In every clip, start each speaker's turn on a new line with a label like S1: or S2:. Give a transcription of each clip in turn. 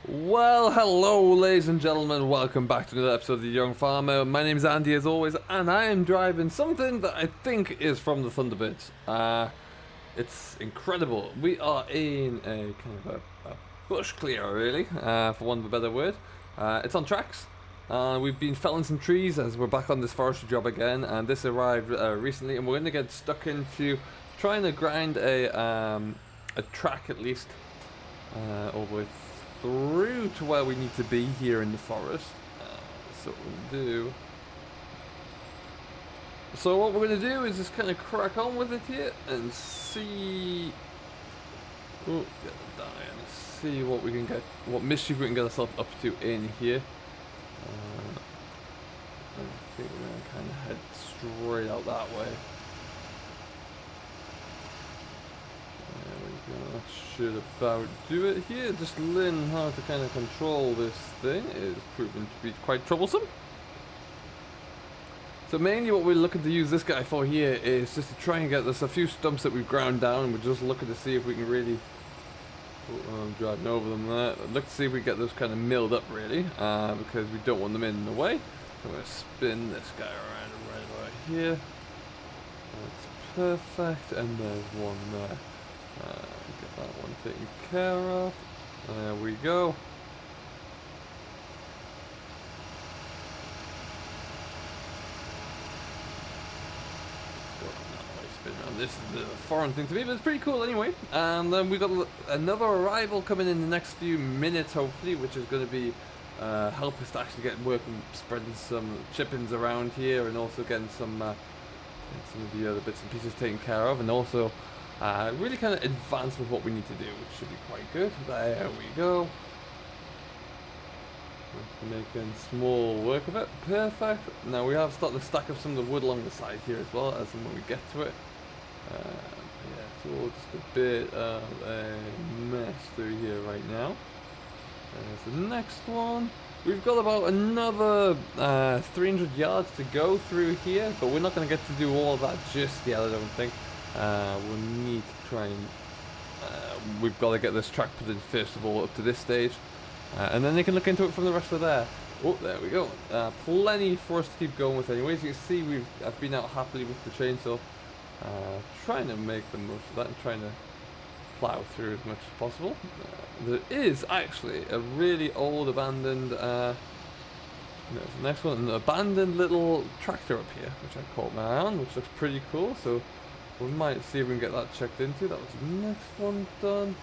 S1: Well, hello, ladies and gentlemen. Welcome back to another episode of The Young Farmer. My name is Andy, as always, and I am driving something that I think is from the Thunderbirds. It's incredible. We are in a kind of a bush clear, really, for want of a better word. It's on tracks. We've been felling some trees as we're back on this forestry job again, and this arrived recently, and we're going to get stuck into trying to grind a track at least over through to where we need to be here in the forest. So what we'll do. So what we're going to do is just kind of crack on with it here and see. Oh, get the dying. See what we can get, what mischief we can get ourselves up to in here. I think we're going to kind of head straight out that way. That should about do it here. Just learning how to kind of control this thing is proving to be quite troublesome. So mainly what we're looking to use this guy for here is just to try and get there's a few stumps that we've ground down, and we're just looking to see if we can really I'm driving over them there. Look to see if we get those kind of milled up really, because we don't want them in the way. So I'm going to spin this guy around right here. That's perfect, and there's one there. Get that one taken care of. There we go. This is a bit of a foreign thing to me, but it's pretty cool anyway. And then we've got another arrival coming in the next few minutes, hopefully, which is going to be help us to actually get working, spreading some chippings around here, and also getting some of the other bits and pieces taken care of, and also really kind of advance with what we need to do, which should be quite good. There we go. Making small work of it. Perfect. Now we have started to stack up some of the wood along the side here as well, as when we get to it. Yeah, it's all just a bit of a mess through here right now. There's the next one. We've got about another 300 yards to go through here, but we're not going to get to do all of that just yet, I don't think. We'll need to try and we've got to get this track put in first of all up to this stage, and then they can look into it from the rest of there. Oh, there we go. Plenty for us to keep going with anyway. As you can see, I've been out happily with the chainsaw, trying to make the most of that and trying to plow through as much as possible. There is actually a really old abandoned there's the next one, an abandoned little tractor up here, which I caught my eye on, which looks pretty cool. So we might see if we can get that checked into. That was the next one done.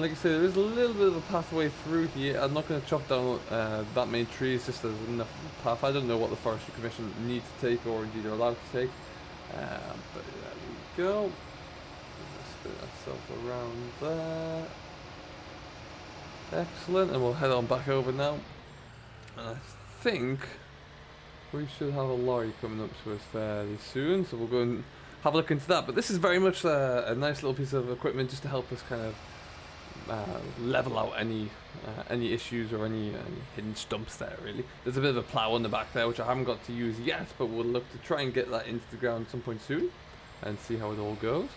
S1: Like I say, there is a little bit of a pathway through here. I'm not going to chop down that many trees, just there's enough of a path. I don't know what the Forestry Commission need to take, or indeed are allowed to take. But there we go. Spin ourselves around there. Excellent, and we'll head on back over now. And I think we should have a lorry coming up to us fairly soon, so we'll go and have a look into that. But this is very much a nice little piece of equipment just to help us kind of level out any issues or any hidden stumps there really. There's a bit of a plough on the back there which I haven't got to use yet, but we'll look to try and get that into the ground at some point soon and see how it all goes.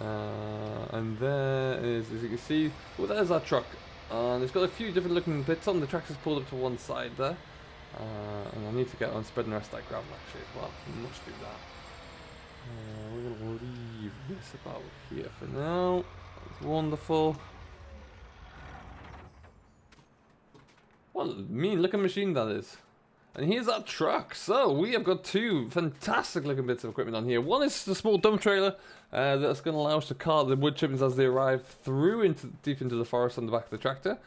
S1: And there is, as you can see, well, there's our truck, and it's got a few different looking bits on. The tractor's pulled up to one side there, and I need to get on spreading the rest of that gravel actually as well. We must do that. We're going to leave this about here for now. That's wonderful. What a mean looking machine that is. And here's our truck. So we have got two fantastic looking bits of equipment on here. One is the small dump trailer that's going to allow us to cart the wood chippings as they arrive through deep into the forest on the back of the tractor.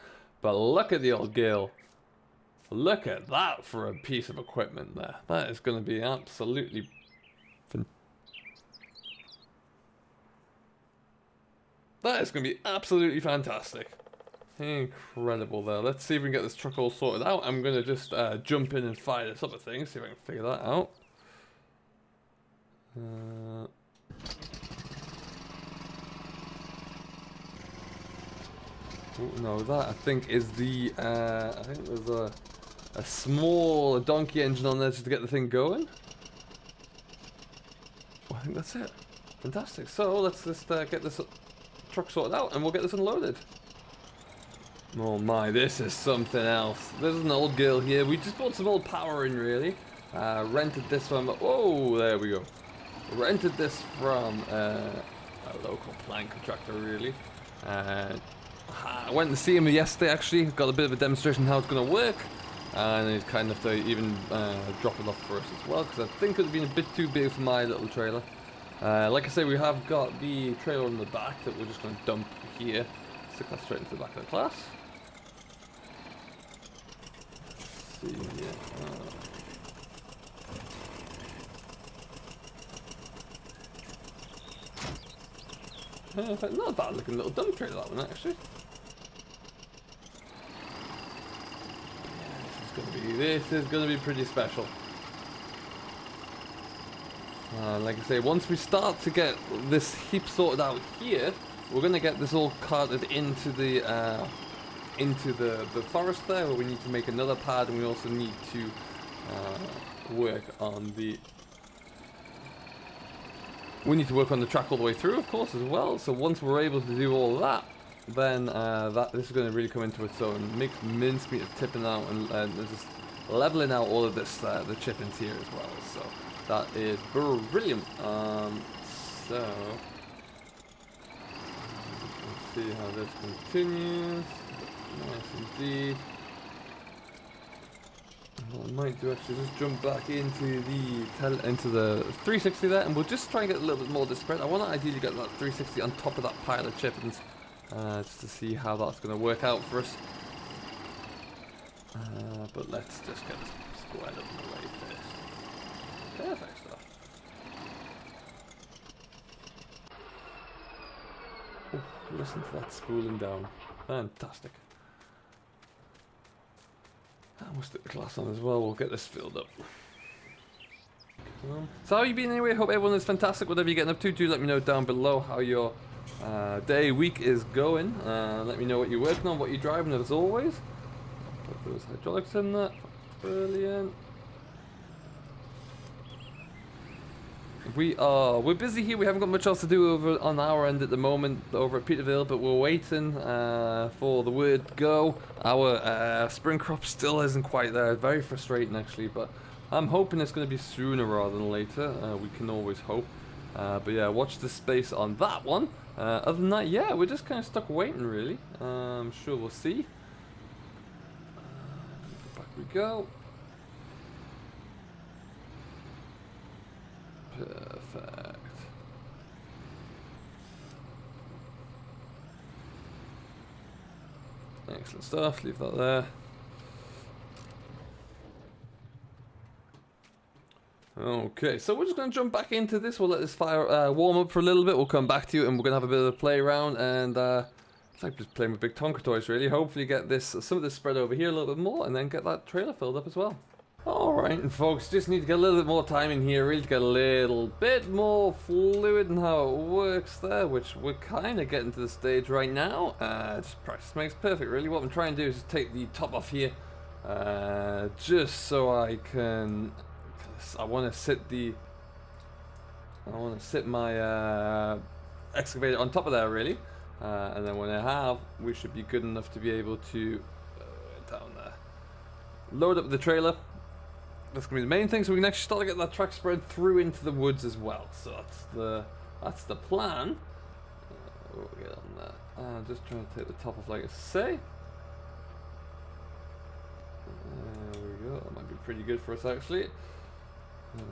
S1: But look at the old girl. Look at that for a piece of equipment there. That is going to be absolutely That is going to be absolutely fantastic. Incredible there. Let's see if we can get this truck all sorted out. I'm going to just jump in and fire this other thing, see if I can figure that out. Oh, no, that I think is the, I think there's a small donkey engine on there just to get the thing going. Oh, I think that's it. Fantastic. So let's just get this truck sorted out and we'll get this unloaded. Oh my, this is something else. There's an old girl here. We just bought some old power in, really. Rented this from... Oh, there we go. Rented this from a local plant contractor, really. I went to see him yesterday, actually. Got a bit of a demonstration how it's going to work. And he's kind enough to even drop it off for us as well, because I think it would have been a bit too big for my little trailer. Like I say, we have got the trailer on the back that we're just going to dump here. Stick that straight into the back of the class. Let's see here. Not a bad looking little dump trailer, that one, actually. Yeah, this is gonna be pretty special. Like I say, once we start to get this heap sorted out here, we're gonna get this all carted into the forest there, where we need to make another pad, and we also need to work on the track all the way through, of course, as well. So once we're able to do all that, then this is going to really come into its own. Make mincemeat of tipping out and just leveling out all of this, the chippings here as well. So that is brilliant. So let's see how this continues. Nice indeed. What I might do actually just jump back into the 360 there, and we'll just try and get a little bit more of the spread. I want to ideally get that 360 on top of that pile of chippings, just to see how that's going to work out for us. But let's just get this squared up in the way first. Perfect stuff. Oh, listen to that spooling down. Fantastic. And we'll stick the glass on as well. We'll get this filled up. So how you been anyway? Hope everyone is fantastic. Whatever you're getting up to, do let me know down below how your day, week is going. Let me know what you're working on, what you're driving, as always. Put those hydraulics in there. Brilliant. We're busy here. We haven't got much else to do over on our end at the moment over at Peterville, but we're waiting for the word go. Our spring crop still isn't quite there. Very frustrating, actually, but I'm hoping it's going to be sooner rather than later. We can always hope. But yeah, watch the space on that one. Other than that, yeah, we're just kind of stuck waiting, really. I'm sure we'll see. Back we go. Perfect. Excellent stuff. Leave that there. Okay, so we're just going to jump back into this. We'll let this fire warm up for a little bit. We'll come back to you, and we're going to have a bit of a play around. And it's like just playing with big Tonka toys, really. Hopefully, get some of this spread over here a little bit more, and then get that trailer filled up as well. Alright, and folks, just need to get a little bit more time in here, really to get a little bit more fluid in how it works there, which we're kind of getting to the stage right now. Just practice makes perfect, really. What I'm trying to do is just take the top off here, just so I can... I want to sit my excavator on top of there, really, and then when I have, we should be good enough to be able to down there, load up the trailer. That's gonna be the main thing, so we can actually start to get that track spread through into the woods as well. So that's the plan. We'll get on that. Just trying to take the top off, like I say. There we go. That might be pretty good for us, actually. There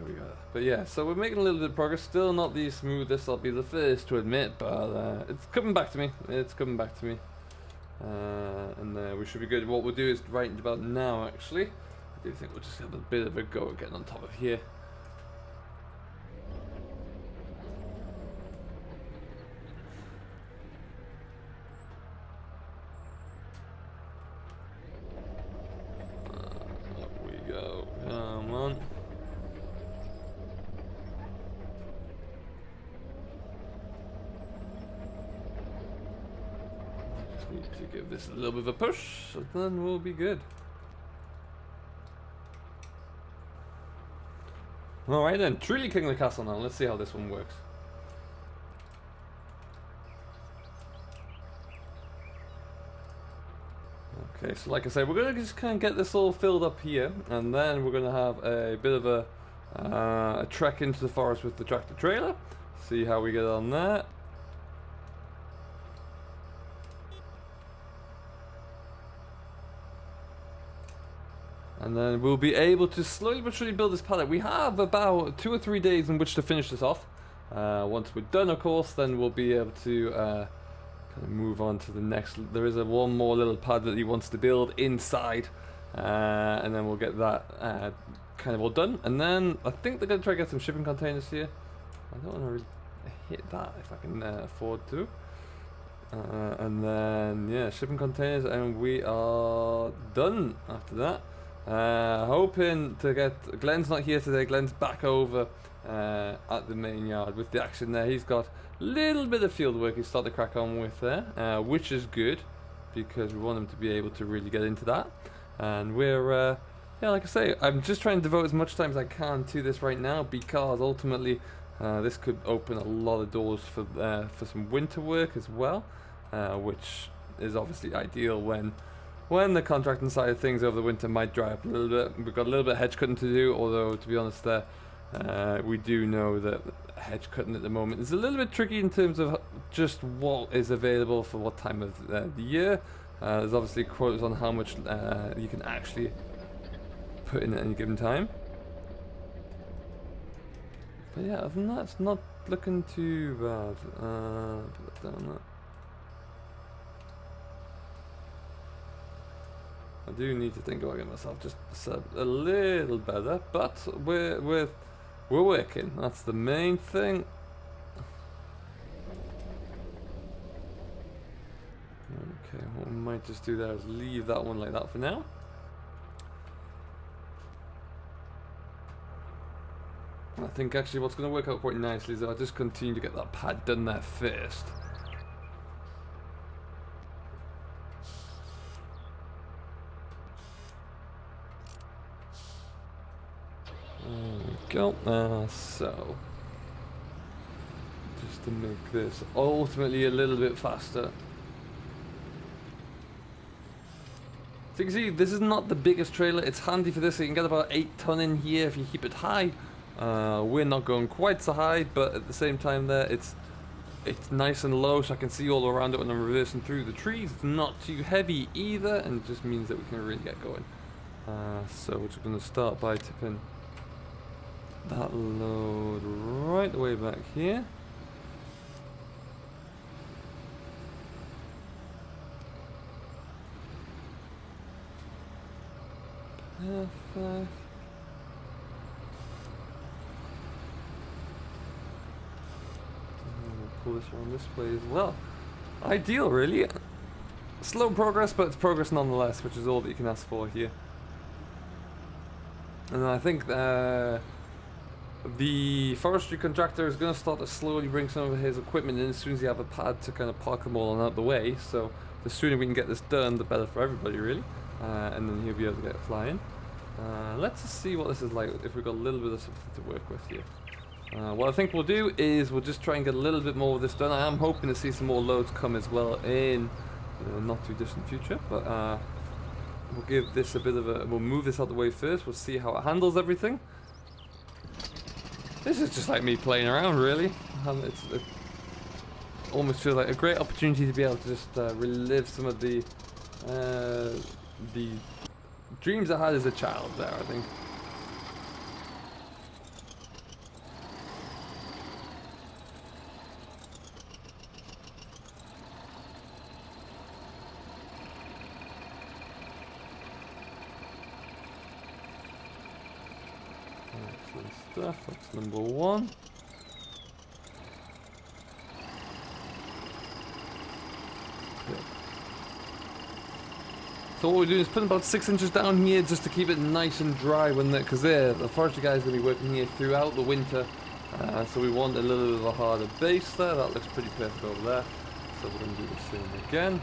S1: we go. But yeah, so we're making a little bit of progress. Still not the smoothest, I'll be the first to admit, but it's coming back to me. It's coming back to me. And we should be good. What we'll do is right about now, actually, I do think we'll just have a bit of a go at getting on top of here. Up we go. Come on. Need to give this a little bit of a push, and then we'll be good. Alright then, truly kicking the castle now. Let's see how this one works. Okay, so like I said, we're going to just kind of get this all filled up here, and then we're going to have a bit of a trek into the forest with the tractor trailer. See how we get on there. And then we'll be able to slowly but surely build this pallet. We have about 2 or 3 days in which to finish this off. Once we're done, of course, then we'll be able to kind of move on to the next. There is one more little pad that he wants to build inside, and then we'll get that kind of all done. And then I think they're going to try to get some shipping containers here. I don't want to really hit that if I can afford to. And then, yeah, shipping containers, and we are done after that. Hoping to get... Glenn's not here today. Glenn's back over at the main yard with the action there. He's got a little bit of field work he's started to crack on with there, which is good because we want him to be able to really get into that. And we're, yeah, like I say, I'm just trying to devote as much time as I can to this right now because ultimately this could open a lot of doors for some winter work as well, which is obviously ideal when the contracting side of things over the winter might dry up a little bit. We've got a little bit of hedge cutting to do, although to be honest we do know that hedge cutting at the moment is a little bit tricky in terms of just what is available for what time of the year. There's obviously quotas on how much you can actually put in at any given time. But yeah, other than that, it's not looking too bad. Put that down there. I do need to think about getting myself just set up a little better, but we're working. That's the main thing. Okay, what we might just do there is leave that one like that for now. I think actually what's going to work out quite nicely is that I'll just continue to get that pad done there first. There we go. So just to make this ultimately a little bit faster. So you can see this is not the biggest trailer. It's handy for this, so you can get about 8 ton in here if you keep it high. We're not going quite so high, but at the same time there it's nice and low, so I can see all around it when I'm reversing through the trees. It's not too heavy either, and it just means that we can really get going. So we're just going to start by tipping that load right the way back here. Perfect. Pull this around this way as well. Ideal, really. Slow progress, but it's progress nonetheless, which is all that you can ask for here. And I think the forestry contractor is going to start to slowly bring some of his equipment in as soon as you have a pad to kind of park them all on out the way. So the sooner we can get this done, the better for everybody, really. And then he'll be able to get flying. Let's just see what this is like if we've got a little bit of something to work with here. What I think we'll do is we'll just try and get a little bit more of this done. I am hoping to see some more loads come as well in the not too distant future, but we'll give this a bit of a... We'll move this out the way first. We'll see how it handles everything. This is just like me playing around, really. It almost feels like a great opportunity to be able to just relive some of the dreams I had as a child there, I think. Excellent stuff, that's number one. Okay. So what we're doing is putting about 6 inches down here just to keep it nice and dry when because the forestry guy is going to be working here throughout the winter. So we want a little bit of a harder base there. That looks pretty perfect over there. So we're going to do the same again.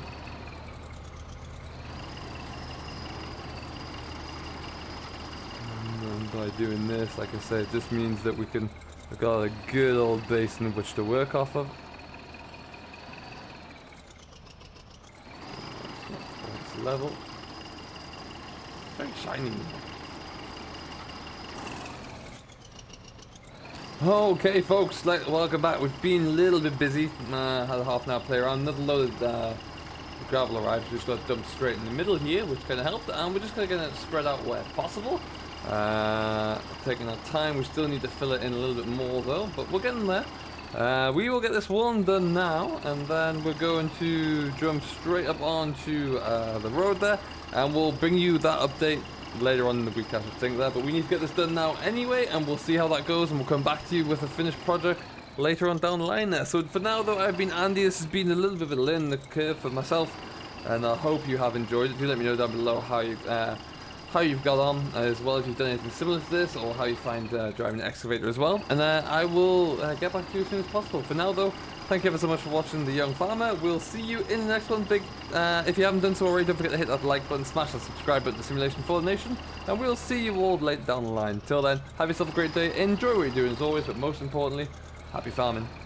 S1: And by doing this, like I say, it just means that we've got a good old base in which to work off of. That's level. Very shiny. Okay, folks, welcome back. We've been a little bit busy. Had a half an hour play around. Another load of gravel arrived. We just got dumped straight in the middle here, which kind of helped. And we're just going to get it spread out where possible. Taking our time. We still need to fill it in a little bit more, though. But we're getting there. We will get this one done now. And then we're going to jump straight up onto the road there. And we'll bring you that update later on in the week, I should think there, but we need to get this done now anyway, and we'll see how that goes, and we'll come back to you with a finished project later on down the line there. So for now, though, I've been Andy. This has been a little bit of a learning curve for myself, and I hope you have enjoyed it. Do let me know down below how you've got on, as well as you've done anything similar to this, or how you find driving an excavator as well. And I will get back to you as soon as possible. For now, though, thank you ever so much for watching The Young Farmer. We'll see you in the next one. If you haven't done so already, don't forget to hit that like button, smash that subscribe button to Simulation for the Nation, and we'll see you all later down the line. Till then, have yourself a great day, enjoy what you're doing as always, but most importantly, happy farming.